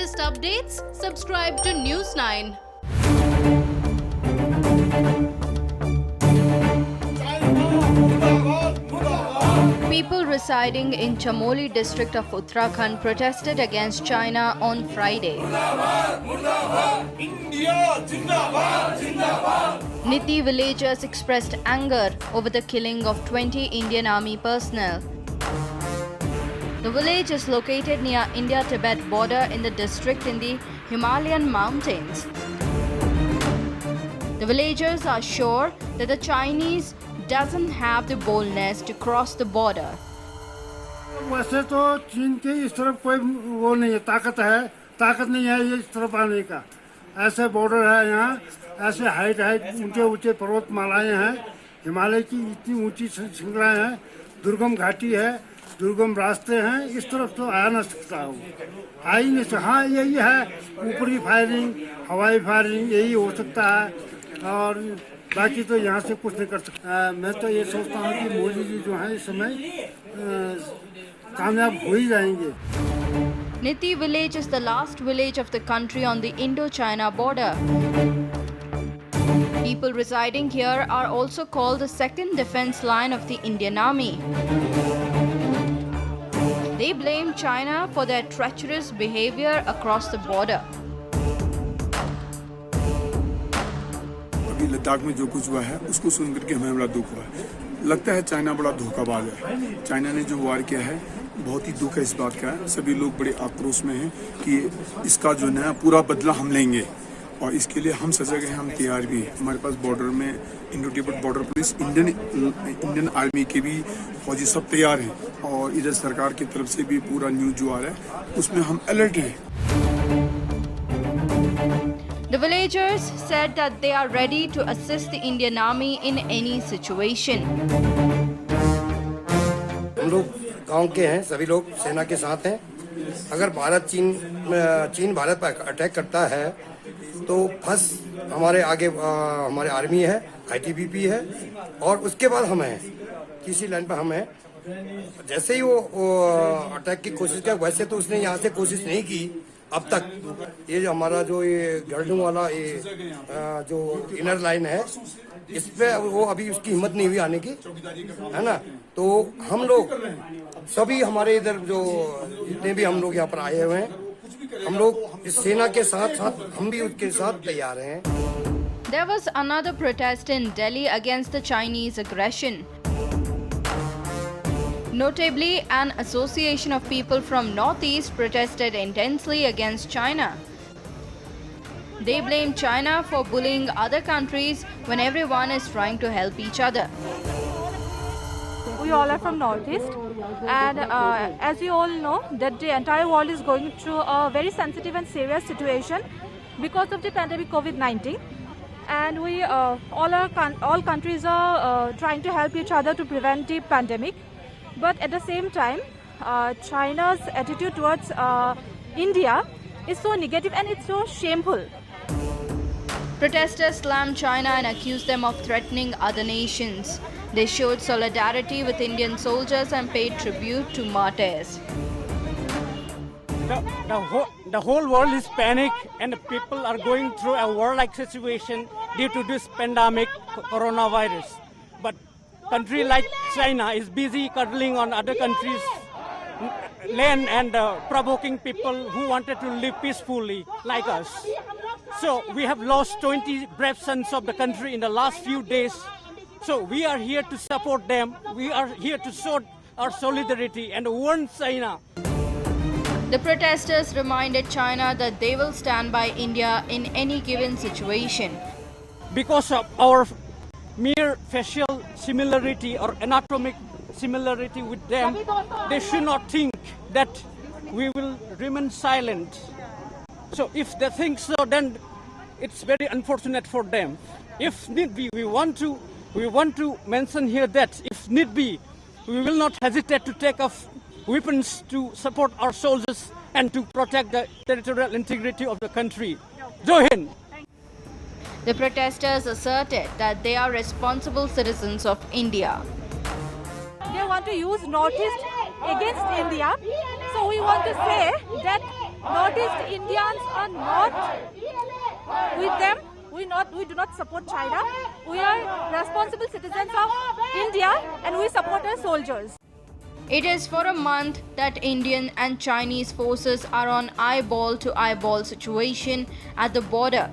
latest updates, subscribe to News 9. People residing in Chamoli district of Uttarakhand protested against China on Friday. Niti villagers expressed anger over the killing of 20 Indian Army personnel. The village is located near India-Tibet border in the district in the Himalayan mountains. The villagers are sure that the Chinese doesn't have the boldness to cross the border. वैसे तो चीन के इस तरफ कोई वो नहीं है, ताकत नहीं है ये इस तरफ आने का। ऐसे बॉर्डर है यहाँ, ऐसे हाइट ऊंचे ऊंचे पर्वतमालाएं हैं, हिमालय की इतनी ऊंची श्रृंखलाएं हैं, दुर्गम घाटी है, दुर्गम रास्ते हैं, इस तरफ तो आ ना सकता हो, आ ही नहीं सकता। हाँ यही है, ऊपरी फायरिंग, हवाई फायरिंग यही हो सकता है, और बाकी तो यहाँ से कुछ नहीं कर सकता। मैं तो ये सोचता हूँ कि मोदी जी जो है इस समय कामयाब हो ही जाएंगे। Niti village is the last village of the country on the Indo-China border. People residing here are also called the second defense line of the Indian Army. They blame China for their treacherous behavior across the border. अभी लद्दाख में जो कुछ हुआ है उसको सुनकर के हमें बड़ा दुख हुआ है। लगता है चाइना बड़ा धोखाबाज है। चाइना ने जो वार किया है बहुत ही दुख है इस बात का। सभी लोग बड़े आक्रोश में हैं कि इसका जो है पूरा बदला हम लेंगे, और इसके लिए हम सजग हैं, हम तैयार भी हैं। हमारे पास बॉर्डर में इंडो-तिब्बत बॉर्डर पुलिस, इंडियन आर्मी के भी फौजी सब तैयार हैं, और इधर सरकार की तरफ से भी पूरा न्यूज जो आ रहा है उसमें हम अलर्ट हैं। The villagers said that they are ready to assist the Indian Army in any situation. हम लोग गांव के हैं, सभी लोग सेना के साथ हैं। अगर चीन भारत पर अटैक करता है तो फर्स्ट हमारे आगे हमारे आर्मी है, आईटीबीपी है, और उसके बाद हम हैं, तीसरी लाइन पर हम हैं। जैसे ही वो अटैक की कोशिश किया, वैसे तो उसने यहाँ से कोशिश नहीं की अब तक। ये जो हमारा जो ये गर्डुंग वाला ये जो इनर लाइन है, इस पे वो अभी उसकी हिम्मत नहीं हुई आने की, है ना। तो हम लोग सभी हमारे इधर जो जितने भी हम लोग यहाँ पर आए हुए हैं, हम लोग इस सेना के साथ साथ हम भी उसके साथ तैयार हैं। There was another protest in Delhi against the Chinese aggression. Notably, an association of people from Northeast protested intensely against China. They blame China for bullying other countries when everyone is trying to help each other. We all are from Northeast, and as you all know, that the entire world is going through a very sensitive and serious situation because of the pandemic COVID-19, and we all countries are trying to help each other to prevent the pandemic. But at the same time, China's attitude towards India is so negative and it's so shameful. Protesters slammed China and accused them of threatening other nations. They showed solidarity with Indian soldiers and paid tribute to martyrs. The whole world is panic, and the people are going through a war-like situation due to this pandemic coronavirus. But country like China is busy cuddling on other countries' land and provoking people who wanted to live peacefully like us. So we have lost 20 brave sons of the country in the last few days. So we are here to support them. We are here to show our solidarity and warn China. The protesters reminded China that they will stand by India in any given situation. Because of our mere facial similarity or anatomic similarity with them, they should not think that we will remain silent. So if they think so, then it's very unfortunate for them. If need be, we want to mention here that if need be, we will not hesitate to take off weapons to support our soldiers and to protect the territorial integrity of the country. Jai Hind. The protesters asserted that they are responsible citizens of India. They want to use Northeast against India. So we want to say that Northeast Indians are not with them. We do not support China. We are responsible citizens of India and we support our soldiers. It is for a month that Indian and Chinese forces are on eyeball-to-eyeball situation at the border.